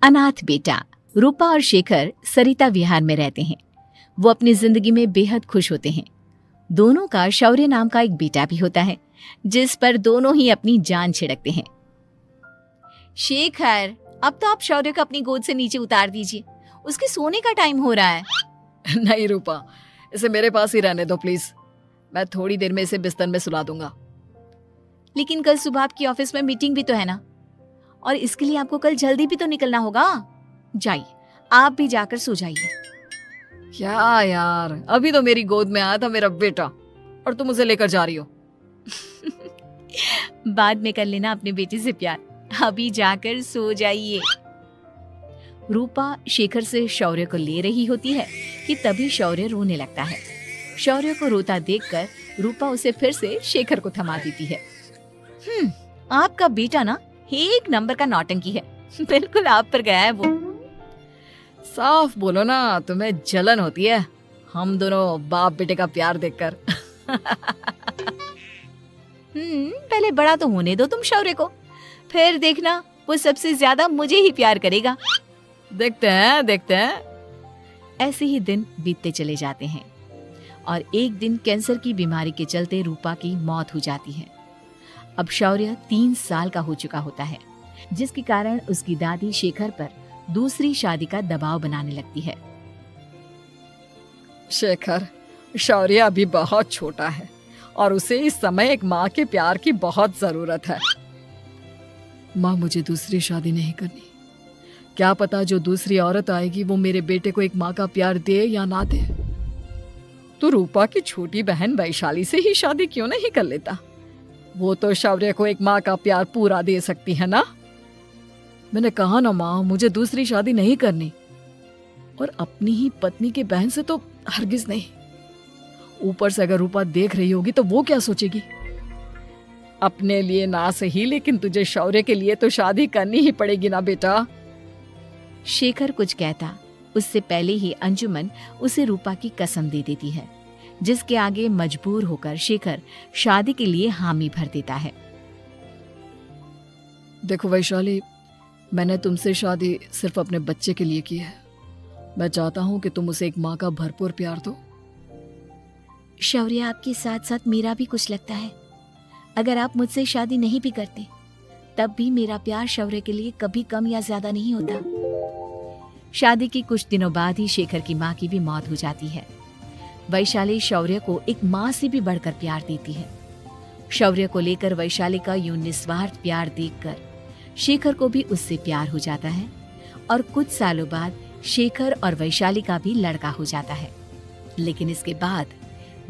अनाथ बेटा। रूपा और शेखर सरिता विहार में रहते हैं। वो अपनी जिंदगी में बेहद खुश होते हैं। दोनों का शौर्य नाम का एक बेटा भी होता है, जिस पर दोनों ही अपनी जान छिड़कते हैं। शेखर, अब तो आप शौर्य को अपनी गोद से नीचे उतार दीजिए, उसके सोने का टाइम हो रहा है। नहीं रूपा, इसे मेरे पास ही रहने दो प्लीज। मैं थोड़ी देर में इसे बिस्तर में सुला दूंगा। लेकिन कल सुबह आपकी ऑफिस में मीटिंग भी तो है ना, और इसके लिए आपको कल जल्दी भी तो निकलना होगा। जाइए, आप भी जाकर सो जाइए। क्या यार, अभी तो मेरी गोद में आया था मेरा बेटा और तुम उसे लेकर जा रही हो। बाद में कर लेना अपने बेटे से प्यार, अभी जाकर सो जाइए। रूपा शेखर से शौर्य को ले रही होती है कि तभी शौर्य रोने लगता है। शौर्य को रोता देखकर रूपा उसे फिर से शेखर को थमा देती है। आपका बेटा ना एक नंबर का नौटंकी है, बिल्कुल आप पर गया है वो। साफ बोलो ना, तुम्हें जलन होती है हम दोनों बाप बेटे का प्यार देखकर। पहले बड़ा तो होने दो तुम शौर्य को, फिर देखना वो सबसे ज्यादा मुझे ही प्यार करेगा। देखते हैं। ऐसे ही दिन बीतते चले जाते हैं और एक दिन कैंसर की बीमारी के चलते रूपा की मौत हो जाती है। अब शौर्य 3 साल का हो चुका होता है, जिसके कारण उसकी दादी शेखर पर दूसरी शादी का दबाव बनाने लगती है। शेखर, शौर्य अभी बहुत छोटा है और उसे इस समय एक माँ के प्यार की बहुत जरूरत है। माँ, मुझे दूसरी शादी नहीं करनी। क्या पता जो दूसरी औरत आएगी वो मेरे बेटे को एक माँ का प्यार दे या ना दे। तो रूपा की छोटी बहन वैशाली से ही शादी क्यों नहीं कर लेता? वो तो शौर्य को एक माँ का प्यार पूरा दे सकती है ना। मैंने कहा ना माँ, मुझे दूसरी शादी नहीं करनी, और अपनी ही पत्नी के बहन से तो हरगिज नहीं। ऊपर से अगर रूपा देख रही होगी तो वो क्या सोचेगी? अपने लिए ना सही, लेकिन तुझे शौर्य के लिए तो शादी करनी ही पड़ेगी ना बेटा। शेखर कुछ कहता उससे पहले ही अंजुमन उसे रूपा की कसम दे देती है, जिसके आगे मजबूर होकर शेखर शादी के लिए हामी भर देता है। देखो वैशाली, मैंने तुमसे शादी सिर्फ अपने बच्चे के लिए की है। मैं चाहता हूँ कि तुम उसे एक माँ का भरपूर प्यार दो। शौर्य, आपके साथ साथ मेरा भी कुछ लगता है। अगर आप मुझसे शादी नहीं भी करते तब भी मेरा प्यार शौर्य के लिए कभी कम या ज्यादा नहीं होता। शादी के कुछ दिनों बाद ही शेखर की माँ की भी मौत हो जाती है। वैशाली शौर्य को एक माँ से भी बढ़कर प्यार देती है। शौर्य को लेकर वैशाली का यूं निस्वार्थ प्यार देखकर शेखर को भी उससे प्यार हो जाता है और कुछ सालों बाद शेखर और वैशाली का भी लड़का हो जाता है। लेकिन इसके बाद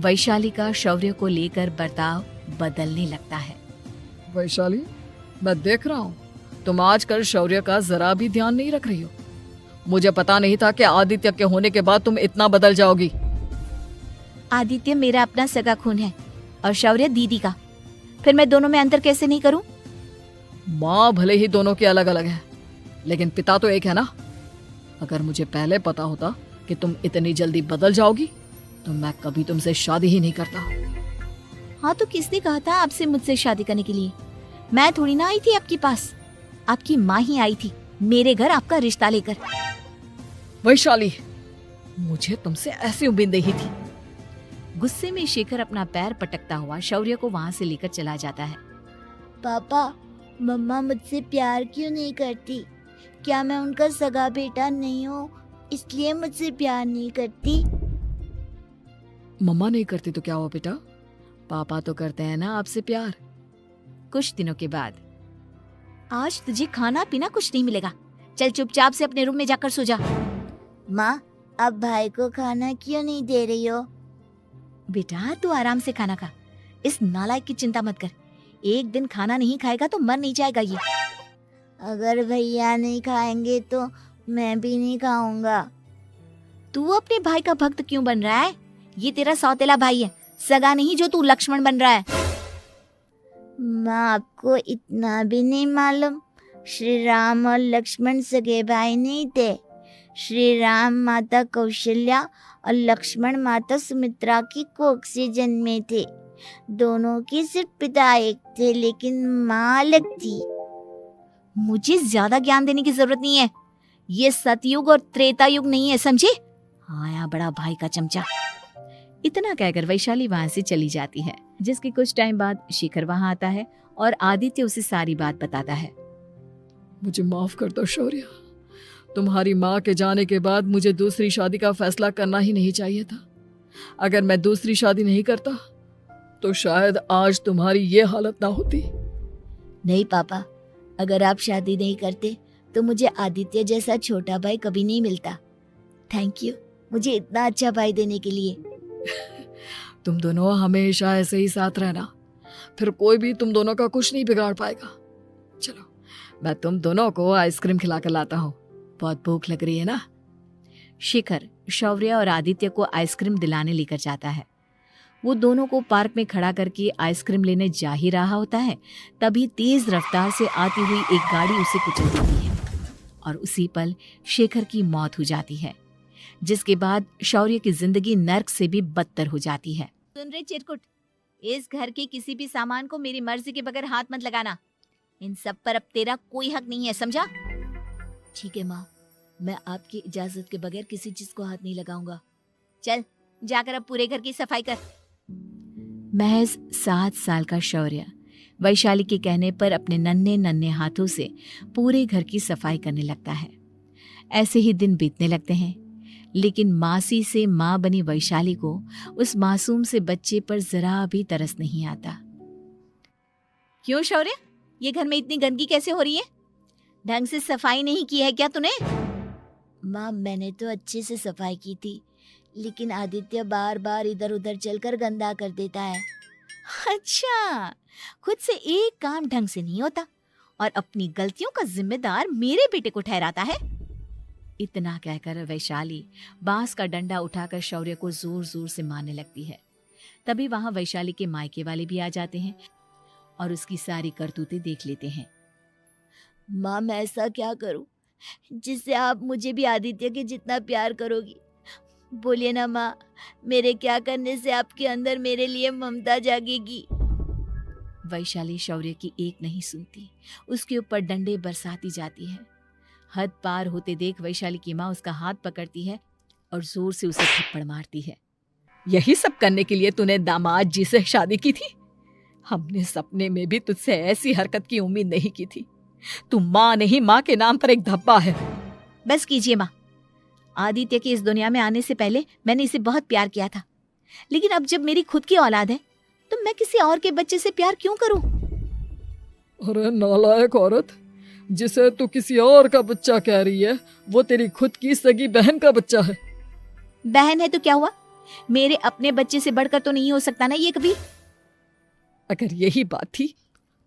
वैशाली का शौर्य को लेकर बर्ताव बदलने लगता है। वैशाली, मैं देख रहा हूँ तुम आजकल शौर्य का जरा भी ध्यान नहीं रख रही हो। मुझे पता नहीं था कि आदित्य के होने के बाद तुम इतना बदल जाओगी। आदित्य मेरा अपना सगा खून है और शौर्य दीदी का, फिर मैं दोनों में अंतर कैसे नहीं करूं? माँ भले ही दोनों के अलग अलग है, लेकिन पिता तो एक है ना। अगर मुझे पहले पता होता कि तुम इतनी जल्दी बदल जाओगी तो मैं कभी तुमसे शादी ही नहीं करता। हाँ, तो किसने कहा था आपसे मुझसे शादी करने के लिए? मैं थोड़ी ना आई थी आपके पास, आपकी माँ ही आई थी मेरे घर आपका रिश्ता लेकर। वैशाली, मुझे तुमसे ऐसी उम्मीद नहीं थी। गुस्से में शेखर अपना पैर पटकता हुआ शौर्य को वहाँ से लेकर चला जाता है। पापा, मम्मा मुझसे प्यार क्यों नहीं करती? क्या मैं उनका सगा बेटा नहीं हूँ इसलिए मुझसे प्यार नहीं करती? मम्मा नहीं करती तो क्या हुआ बेटा, पापा तो करते हैं ना आपसे प्यार। कुछ दिनों के बाद, आज तुझे खाना पीना कुछ नहीं मिलेगा, चल चुपचाप से अपने रूम में जाकर सो जा। माँ, अब भाई को खाना क्यों नहीं दे रही हो? बेटा तू आराम से खाना खा, इस नालायक की चिंता मत कर। एक दिन खाना नहीं खाएगा तो मर नहीं जाएगा ये। अगर भैया नहीं खाएंगे तो मैं भी नहीं खाऊंगा। तू अपने भाई का भक्त क्यों बन रहा है? ये तेरा सौतेला भाई है, सगा नहीं जो तू लक्ष्मण बन रहा है। माँ, आपको इतना भी नहीं मालूम? श्री राम और लक्ष्मण सगे भाई नहीं थे। श्री राम माता कौशल्या और लक्ष्मण माता सुमित्रा की कोख से जन्मे थे। दोनों के सिर्फ पिता एक थे, लेकिन माँ अलग थी। मुझे ज्यादा ज्ञान देने की जरूरत नहीं है, ये सतयुग और त्रेता युग नहीं है, समझे? आया बड़ा भाई का चमचा। इतना कहकर वैशाली वहां से चली जाती है। जिसके कुछ टाइम बाद शिखर वहां आता है और आदित्य उसे सारी बात बताता है। मुझे माफ कर दो शौर्य, तुम्हारी माँ के जाने के बाद मुझे दूसरी शादी का फैसला करना ही नहीं चाहिए था। अगर मैं दूसरी शादी नहीं करता तो शायद आज तुम्हारी ये हालत ना होती। नहीं पापा, अगर आप शादी नहीं करते तो मुझे आदित्य जैसा छोटा भाई कभी नहीं मिलता। थैंक यू मुझे इतना अच्छा भाई देने के लिए। तुम दोनों हमेशा ऐसे ही साथ रहना, फिर कोई भी तुम दोनों का कुछ नहीं बिगाड़ पाएगा। चलो मैं तुम दोनों को आइसक्रीम खिला कर लाता हूँ, बहुत भूख लग रही है ना। शिखर शौर्य और आदित्य को आइसक्रीम दिलाने लेकर जाता है। वो दोनों को पार्क में खड़ा करके आइसक्रीम लेने जा ही रहा होता है, तभी तेज रफ्तार से आती हुई एक गाड़ी उसे कुचल देती है और उसी पल शेखर की मौत हो जाती है, जिसके बाद शौर्य की जिंदगी नर्क से भी बदतर हो जाती है। सुन रे चिरकुट, इस घर के किसी भी सामान को मेरी मर्जी के बगैर हाथ मत लगाना। इन सब पर अब तेरा कोई हक नहीं है, समझा? ठीक है माँ, मैं आपकी इजाजत के बगैर किसी चीज को हाथ नहीं लगाऊंगा। चल जाकर अब पूरे घर की सफाई कर। महज 7 साल का शौर्य वैशाली के कहने पर अपने नन्हे नन्हे हाथों से पूरे घर की सफाई करने लगता है। ऐसे ही दिन बीतने लगते हैं, लेकिन मासी से माँ बनी वैशाली को उस मासूम से बच्चे पर जरा भी तरस नहीं आता। क्यों शौर्य, ये घर में इतनी गंदगी कैसे हो रही है? ढंग से सफाई नहीं की है क्या तूने? माँ मैंने तो अच्छे से सफाई की थी, लेकिन आदित्य बार बार इधर उधर चलकर गंदा कर देता है। अच्छा, खुद से एक काम ढंग से नहीं होता और अपनी गलतियों का जिम्मेदार मेरे बेटे को ठहराता है। इतना कहकर वैशाली बांस का डंडा उठाकर शौर्य को जोर जोर से मारने लगती है। तभी वहां वैशाली के मायके वाले भी आ जाते हैं और उसकी सारी करतूतें देख लेते हैं। माँ मैं ऐसा क्या करूं जिससे आप मुझे भी आदित्य के जितना प्यार करोगी? बोलिए ना माँ, मेरे क्या करने से आपके अंदर मेरे लिए ममता जागेगी? वैशाली शौर्य की एक नहीं सुनती, उसके ऊपर डंडे बरसाती जाती है। हद पार होते देख वैशाली की माँ उसका हाथ पकड़ती है और जोर से उसे थप्पड़ मारती है। यही सब करने के लिए तूने दामाद जी से शादी की थी? हमने सपने में भी तुझसे ऐसी हरकत की उम्मीद नहीं की थी। तू माँ नहीं, माँ के नाम पर एक धब्बा है। बस कीजिए माँ, आदित्य के इस दुनिया में आने से पहले मैंने इसे बहुत प्यार किया था, लेकिन अब जब मेरी खुद की औलाद है तो मैं किसी और के बच्चे से प्यार क्यों करूं? अरे नालायक औरत, जिसे तू किसी और का बच्चा कह रही है वो तेरी खुद की सगी बहन का बच्चा है। बहन है तो क्या हुआ, मेरे अपने बच्चे से बढ़कर तो नहीं हो सकता ना ये कभी। अगर यही बात थी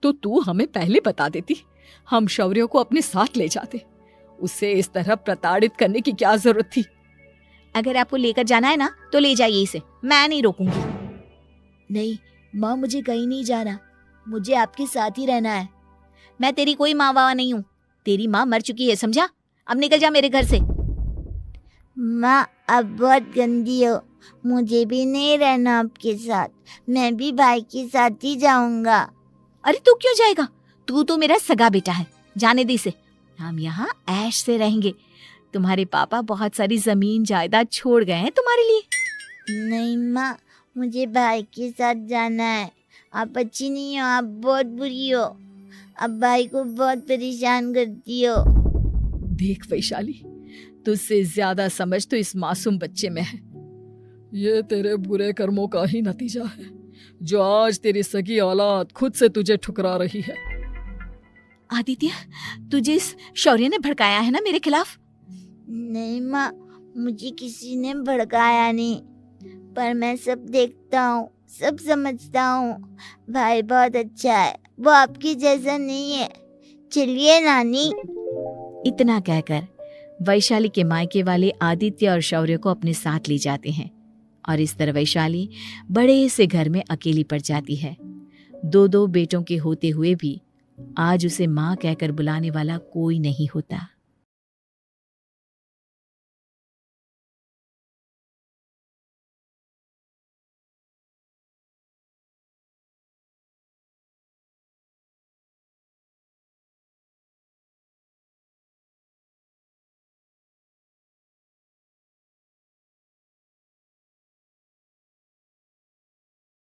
तो तू हमें पहले बता देती, हम शौर्य को अपने साथ ले जाते। उसे इस तरह प्रताड़ित करने की क्या जरूरत थी? अगर आपको लेकर जाना है ना तो ले जाइए इसे, मैं नहीं रोकूंगी। नहीं माँ, मुझे कहीं नहीं जाना, मुझे आपके साथ ही रहना है। मैं तेरी कोई माँ बाबा नहीं हूँ, तेरी माँ मर चुकी है, समझा? अब निकल जा मेरे घर से। माँ अब बहुत गंदी हो, मुझे भी नहीं रहना आपके साथ, मैं भी भाई के साथ ही जाऊंगा। अरे तू क्यों जाएगा, तू तो मेरा सगा बेटा है, जाने दे इसे। हम यहाँ ऐश से रहेंगे, तुम्हारे पापा बहुत सारी जमीन जायदाद छोड़ गए हैं तुम्हारे लिए। नहीं माँ, मुझे भाई के साथ जाना है। आप अच्छी नहीं हो, आप बहुत बुरी हो, आप भाई को बहुत परेशान करती हो। देख वैशाली, तुझसे ज्यादा समझ तो इस मासूम बच्चे में है। ये तेरे बुरे कर्मों का ही नतीजा है जो आज तेरी सगी औलाद खुद से तुझे ठुकरा रही है। आदित्य, तुझे इस शौर्य ने भड़काया है ना मेरे खिलाफ? नहीं माँ, मुझे किसी ने भड़काया नहीं, पर मैं सब देखता हूँ, सब समझता हूँ। भाई बहुत अच्छा है, वो आपकी जैसा नहीं है। चलिए नानी। इतना कहकर वैशाली के मायके वाले आदित्य और शौर्य को अपने साथ ले जाते हैं और इस तरह वैशाली बड़े से घर में अकेली पड़ जाती है। 2 बेटों के होते हुए भी आज उसे माँ कहकर बुलाने वाला कोई नहीं होता।